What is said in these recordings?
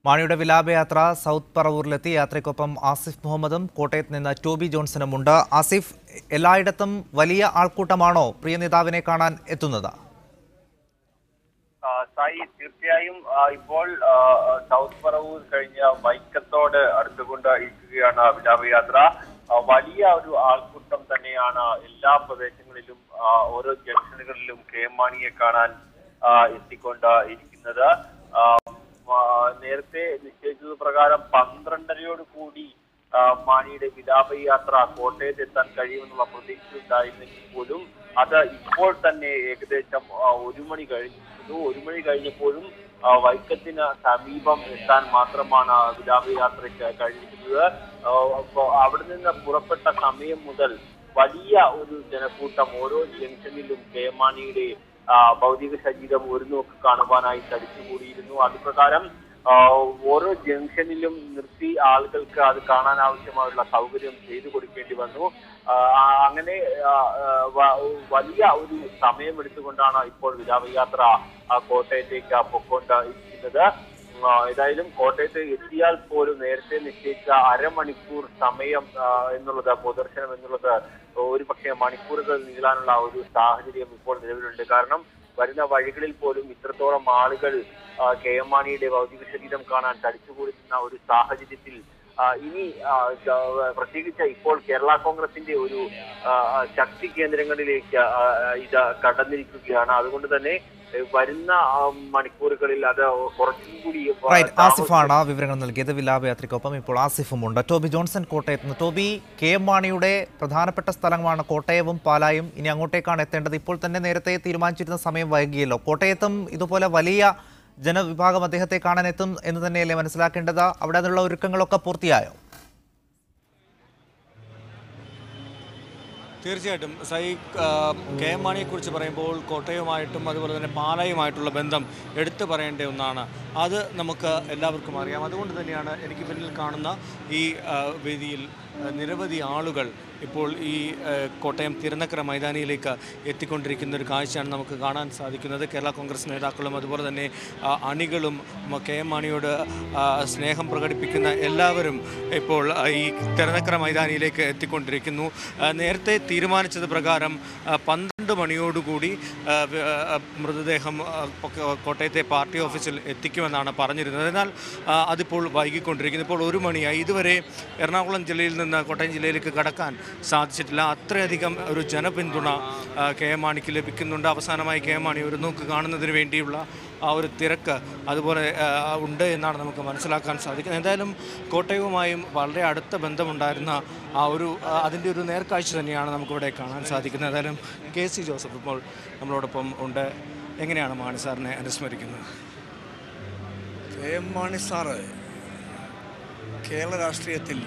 മാണിയുടെ വിലാപയാത്ര സൗത്ത് പറവൂരിലെത്തി. യാത്രയ്ക്കൊപ്പം ആസിഫ് മുഹമ്മദും കോട്ടയത്ത് നിന്ന് ടോബി ജോൺസണും ഉണ്ട്. ആസിഫ്, എല്ലായിടത്തും വലിയ ആൾക്കൂട്ടമാണോ പ്രിയ നേതാവിനെ കാണാൻ എത്തുന്നത്? സായി, തീർച്ചയായും ഇപ്പോൾ സൗത്ത് പറവൂർ കഴിഞ്ഞ വൈക്കത്തോട് അടുത്തുകൊണ്ട് ഇരിക്കുകയാണ് വിലാപയാത്ര. വലിയ ഒരു ആൾക്കൂട്ടം തന്നെയാണ് എല്ലാ പ്രദേശങ്ങളിലും ഓരോ ജംഗ്ഷനുകളിലും കെ എം മാണിയെ കാണാൻ എത്തിക്കൊണ്ട് ഇരിക്കുന്നത്. നേരത്തെ നിശ്ചയിച്ചത് പ്രകാരം 12:30 കൂടി മാണിയുടെ വിലാപയാത്ര കോട്ടയത്ത് എത്താൻ കഴിയുമെന്നുള്ള പ്രതീക്ഷ ഉണ്ടായിരുന്നെങ്കിൽ പോലും അത് ഇപ്പോൾ തന്നെ ഏകദേശം 1 മണി കഴിഞ്ഞിരുന്നു. 1 മണി കഴിഞ്ഞപ്പോഴും വൈക്കത്തിന് സമീപം എത്താൻ മാത്രമാണ് വിലാപയാത്രയ്ക്ക് കഴിഞ്ഞിരിക്കുന്നത്. അവിടെ നിന്ന് പുറപ്പെട്ട സമയം മുതൽ വലിയ ഒരു ജനക്കൂട്ടം ഓരോ ജംഗ്ഷനിലും കെ എം മാണിയുടെ ഭൗതിക ശരീരം ഒരു നോക്ക് കാണുവാനായി തടിച്ചുകൂടിയിരുന്നു. അതുപ്രകാരം ഓരോ ജംഗ്ഷനിലും നിർത്തി ആളുകൾക്ക് അത് കാണാൻ ആവശ്യമായുള്ള സൗകര്യം ചെയ്തു കൊടുക്കേണ്ടി വന്നു. അങ്ങനെ വലിയ ഒരു സമയമെടുത്തുകൊണ്ടാണ് ഇപ്പോൾ വിലാപയാത്ര കോട്ടയത്തേക്ക് പൊക്കൊണ്ട് ഇരിക്കുന്നത്. ഏതായാലും കോട്ടയത്ത് എത്തിയാൽ പോലും നേരത്തെ നിശ്ചയിച്ച അരമണിക്കൂർ സമയം എന്നുള്ളത്, പൊതുദർശനം എന്നുള്ളത് ഒരു പക്ഷേ മണിക്കൂറുകൾ നീളാനുള്ള ഒരു സാഹചര്യം ഇപ്പോൾ നിലവിലുണ്ട്. കാരണം വരുന്ന വഴികളിൽ പോലും ഇത്രത്തോളം ആളുകൾ കെ എം മാണിയുടെ ഭൗതിക ശരീരം കാണാൻ തടിച്ചുകൂടുന്ന ഒരു സാഹചര്യത്തിൽ ഇനി പ്രത്യേകിച്ച് ഇപ്പോൾ കേരള കോൺഗ്രസിന്റെ ഒരു ശക്തി കേന്ദ്രങ്ങളിലേക്ക് ഇത് കടന്നിരിക്കുകയാണ്. അതുകൊണ്ട് തന്നെ വരുന്ന മണിക്കൂറുകളിൽ അത് കുറച്ചും കൂടി. ആസിഫാണ് വിവരങ്ങൾ നൽകിയത്. വിലാപയാത്രയ്ക്കൊപ്പം ഇപ്പോൾ ആസിഫും ഉണ്ട്. ടോബി ജോൺസൺ കോട്ടയത്ത് നിന്ന്. ടോബി, കെ എം മാണിയുടെ പ്രധാനപ്പെട്ട സ്ഥലമാണ് കോട്ടയവും പാലായും. ഇനി അങ്ങോട്ടേക്കാണ് എത്തേണ്ടത്. ഇപ്പോൾ തന്നെ നേരത്തെ തീരുമാനിച്ചിരുന്ന സമയം വൈകിയല്ലോ. കോട്ടയത്തും ഇതുപോലെ വലിയ ജനവിഭാഗം അദ്ദേഹത്തെ കാണാൻ എത്തും എന്ന് തന്നെയല്ലേ മനസ്സിലാക്കേണ്ടത്? അവിടെ അതിനുള്ള ഒരുക്കങ്ങളൊക്കെ പൂർത്തിയായോ? തീർച്ചയായിട്ടും കെ എം മാണിയെക്കുറിച്ച് പറയുമ്പോൾ കോട്ടയവുമായിട്ടും അതുപോലെ തന്നെ പാലായുമായിട്ടുള്ള ബന്ധം എടുത്തു പറയേണ്ട ഒന്നാണ്. അത് നമുക്ക് എല്ലാവർക്കും അറിയാം. അതുകൊണ്ട് തന്നെയാണ് എനിക്ക് പിന്നിൽ കാണുന്ന ഈ വേദിയിൽ നിരവധി ആളുകൾ ഇപ്പോൾ ഈ കോട്ടയം തിരുനക്കര മൈതാനിയിലേക്ക് എത്തിക്കൊണ്ടിരിക്കുന്ന ഒരു കാഴ്ചയാണ് നമുക്ക് കാണാൻ സാധിക്കുന്നത്. കേരള കോൺഗ്രസ് നേതാക്കളും അതുപോലെ തന്നെ അണികളും കെ എം മാണിയോട് സ്നേഹം പ്രകടിപ്പിക്കുന്ന എല്ലാവരും ഇപ്പോൾ ഈ തിരുനക്കര മൈതാനിയിലേക്ക് എത്തിക്കൊണ്ടിരിക്കുന്നു. നേരത്തെ തീരുമാനിച്ചത് പ്രകാരം 12 മണിയോടുകൂടി മൃതദേഹം കോട്ടയത്തെ പാർട്ടി ഓഫീസിൽ എത്തിക്കുമെന്നാണ് പറഞ്ഞിരുന്നത്. എന്നാൽ അതിപ്പോൾ വൈകിക്കൊണ്ടിരിക്കുന്നു. ഇപ്പോൾ 1 മണിയായി. ഇതുവരെ എറണാകുളം ജില്ലയിൽ നിന്ന് കോട്ടയം ജില്ലയിലേക്ക് കടക്കാൻ സാധിച്ചിട്ടില്ല. അത്രയധികം ഒരു ജനപിന്തുണ കെ എം മാണിക്ക് ലഭിക്കുന്നുണ്ട്. അവസാനമായി കെ എം മാണി ഒരു നോക്ക് കാണുന്നതിന് വേണ്ടിയുള്ള ആ ഒരു തിരക്ക് അതുപോലെ ഉണ്ട് എന്നാണ് നമുക്ക് മനസ്സിലാക്കാൻ സാധിക്കുന്നത്. എന്തായാലും കോട്ടയവുമായും വളരെ അടുത്ത ബന്ധമുണ്ടായിരുന്ന അതിൻ്റെ ഒരു നേർക്കാഴ്ച തന്നെയാണ് നമുക്കിവിടെ കാണാൻ സാധിക്കുന്നത്. എന്തായാലും KC ജോസഫ് ഇപ്പോൾ നമ്മളോടൊപ്പം ഉണ്ട്. എങ്ങനെയാണ് മാണി സാറിനെ അനുസ്മരിക്കുന്നത്? കെ എം മാണി സാറ് കേരള രാഷ്ട്രീയത്തിൽ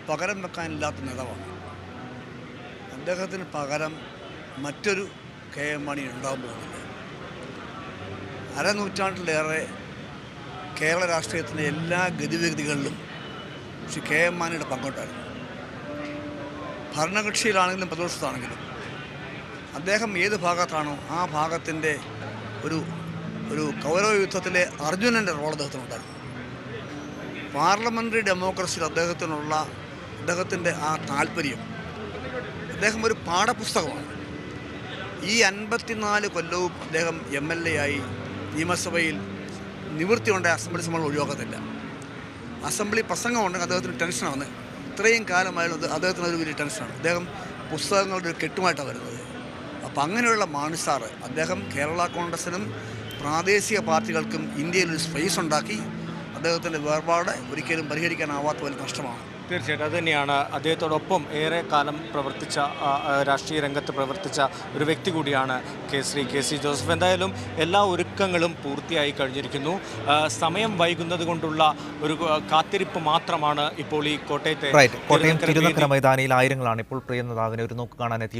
പകരം വെക്കാനില്ലാത്ത നേതാവാണ്. അദ്ദേഹത്തിന് പകരം മറ്റൊരു കെ എം മാണി ഉണ്ടാകാൻ പോകുന്നില്ല. അരനൂറ്റാണ്ടിലേറെ കേരള രാഷ്ട്രീയത്തിൻ്റെ എല്ലാ ഗതിവിഗതികളിലും ശ്രീ കെ എം മാണിയുടെ പങ്കുണ്ടായിരുന്നു. ഭരണകക്ഷിയിലാണെങ്കിലും പ്രതിപക്ഷത്താണെങ്കിലും അദ്ദേഹം ഏത് ഭാഗത്താണോ ആ ഭാഗത്തിൻ്റെ ഒരു കൗരവ യുദ്ധത്തിലെ അർജുനൻ്റെ റോൾ അദ്ദേഹത്തിനുണ്ടായിരുന്നു. പാർലമെൻ്ററി ഡെമോക്രസിയിൽ അദ്ദേഹത്തിൻ്റെ ആ താല്പര്യം അദ്ദേഹം ഒരു പാഠപുസ്തകമാണ്. ഈ 54 കൊല്ലവും അദ്ദേഹം MLA ആയി നിയമസഭയിൽ നിവൃത്തിയുണ്ടായ അസംബ്ലി സമ്മേളനം ഒഴിവാക്കത്തില്ല. അസംബ്ലി പ്രസംഗം ഉണ്ടെങ്കിൽ അദ്ദേഹത്തിന് ടെൻഷനാണ്. ഇത്രയും കാലമായാലും അദ്ദേഹത്തിനൊരു വലിയ ടെൻഷനാണ്. അദ്ദേഹം പുസ്തകങ്ങളുടെ ഒരു കെട്ടുമായിട്ടാണ് വരുന്നത്. അപ്പം അങ്ങനെയുള്ള മാണി സാറ് അദ്ദേഹം കേരള കോൺഗ്രസിനും പ്രാദേശിക പാർട്ടികൾക്കും ഇന്ത്യയിൽ ഒരു സ്പേസ് ഉണ്ടാക്കി. അദ്ദേഹത്തിൻ്റെ വേർപാട് ഒരിക്കലും പരിഹരിക്കാനാവാത്ത വലിയ നഷ്ടമാണ്. തീർച്ചയായിട്ടും അതുതന്നെയാണ്. അദ്ദേഹത്തോടൊപ്പം ഏറെ കാലം പ്രവർത്തിച്ച, രാഷ്ട്രീയ രംഗത്ത് പ്രവർത്തിച്ച ഒരു വ്യക്തി കൂടിയാണ് KC ജോസഫ്. എന്തായാലും എല്ലാ ഒരുക്കങ്ങളും പൂർത്തിയായി കഴിഞ്ഞിരിക്കുന്നു. സമയം വൈകുന്നത് കൊണ്ടുള്ള ഒരു കാത്തിരിപ്പ് മാത്രമാണ് ഇപ്പോൾ ഈ കോട്ടയം തിരുനക്കര മൈതാനിയിൽ ആയിരങ്ങളാണ് ഇപ്പോൾ പ്രിയ നേതാവിനെ ഒരു നോക്ക് കാണാനെത്തി.